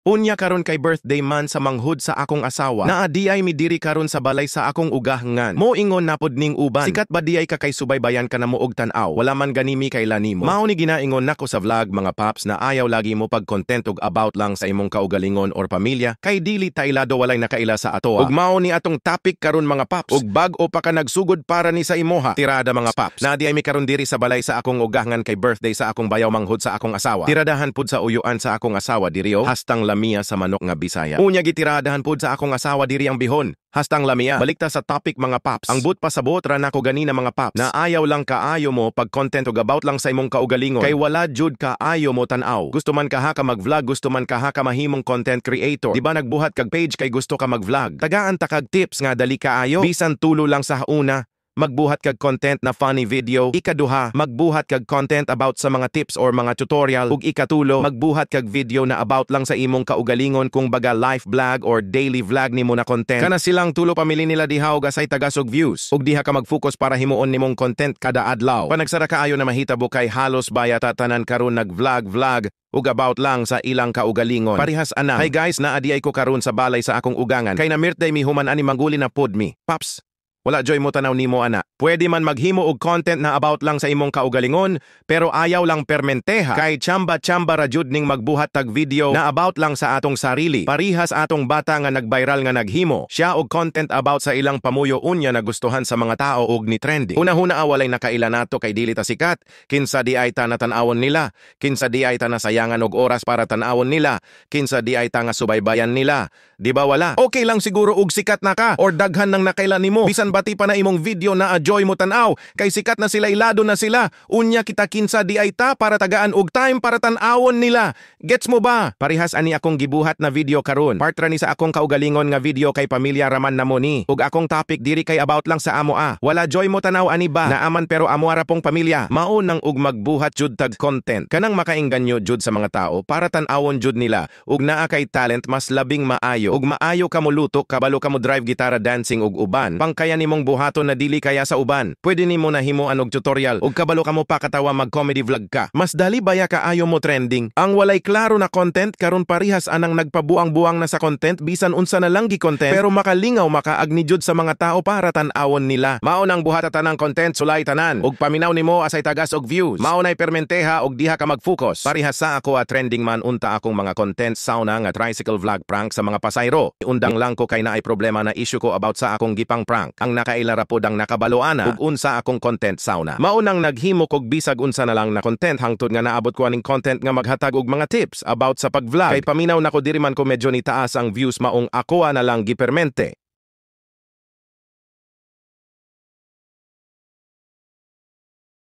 Unya karon kay birthday man sa manghud sa akong asawa. Naa di ay mi diri karon sa balay sa akong ugahngan. Mo ingon napod ning uban. Sikat ba di ay ka kay subaybayan ka na mo og tan-aw. Wala man ganimi kay lanimo. Mao ni ginaingon nako sa vlog mga paps na ayaw lagi mo pag content og about lang sa imong kaugalingon or pamilya kay dili tailado walay nakaila sa atoa. Ug mao ni atong topic karon mga paps. Ug bag-o pa ka nagsugod para ni sa imoha. Tirada mga paps. Na di ay mi karon diri sa balay sa akong ugahngan kay birthday sa akong bayaw manghud sa akong asawa. Tiradahan pud sa uyuan sa akong asawa diri hastang lamia sa manok nga Bisaya. Unya gitiradahan pud sa akong asawa diri ang bihon. Hastang lamia. Balikta sa topic mga paps. Ang but pasabot ra nako ganina mga paps. Na ayaw lang kaayo mo pag content og about lang sa imong kaugalingon. Kay wala jud kaayo mo tan-aw. Gusto man ka mag-vlog, gusto man ka mahimong content creator. Di ba nagbuhat kag page kay gusto ka mag-vlog. Tagaan ta kag tips nga dali kaayo. Bisan tulo lang sa una. Magbuhat kag content na funny video. Ikaduha, magbuhat kag content about sa mga tips or mga tutorial. Ug ikatulo, magbuhat kag video na about lang sa imong kaugalingon kung baga life vlog or daily vlog nimo na content. Kana silang tulo pamili nila diha og asay tagasog views. Ug diha ka mag-focus para himuon nimong content kada adlaw. Panagsara kaayo na mahitabo kay halos bayata tanan karon nag-vlog ug about lang sa ilang kaugalingon. Parihas ana. Hi guys, naadi ay ko karon sa balay sa akong ugangan. Kay na birthday mi human ani mangguli na pod mi. Paps, wala joy mo tanaw nimo ana. Pwede man maghimo og content na about lang sa imong kaugalingon, pero ayaw lang permenteha. Kay chamba-chamba ra jud ning magbuhat tag video na about lang sa atong sarili. Parihas atong bata nga nag-viral nga naghimo. Siya og content about sa ilang pamuyo unya na gustuhan sa mga tao og ni trending. Una-huna walay nakaila nato kay dili ta sikat. Kinsa di ay ta natan-awon nila. Kinsa di ay ta nasayangan og oras para tan-awon nila. Kinsa di ay ta nga subaybayan nila. Di ba wala? Okay lang siguro og sikat na ka or daghan nang nakaila nimo. Bisan bati pa na imong video na joy mo tan-aw kay sikat na sila, ilado na sila. Unya kita kinsa di ay ta para tagaan og time para tan-awon nila. Gets mo ba? Parihas ani akong gibuhat na video karon. Part ra ni sa akong kaugalingon nga video kay pamilya raman namo ni. Ug akong topic diri kay about lang sa amo Wala joy mo tanaw ani ba? Naaman pero amo ra pong pamilya. Mao nang ug magbuhat jud tag content. Kanang makaingganyo jud sa mga tao para tan-awon jud nila. Ug naa kay talent mas labing maayo. Ug maayo ka mo lutok, kabalo ka mo drive gitara dancing ug uban. Pangkaya nimong buhaton na dili kaya sa uban. Pwede nimo na himuan og tutorial ug kabalo ka mo pa katawa mag-comedy vlog ka. Mas dali baya ka ayo mo trending. Ang walay klaro na content karon parihas anang nagpabuang-buang na sa content bisan unsa na lang gi-content pero makalingaw makaagni jud sa mga tao para tan-awon nila. Mao nang buhatatan ng content sulay tanan ug paminaw nimo asay tagas og views. Mao nay permenteha og diha ka mag-focus. Parihas sa ako trending man unta akong mga content sauna nga tricycle vlog prank sa mga pasayro. Undang lang ko kay naay problema na issue ko about sa akong gipang prank. Ang nakailara pod ang nakabaloana ug unsa akong content sauna. Maunang naghimo kog bisag unsa na lang na content hangtod nga naabot ko aning content nga maghatag og mga tips about sa pag-vlog. Kay paminaw nako diri man ko medyo ni taas ang views maong ako na lang gipermente.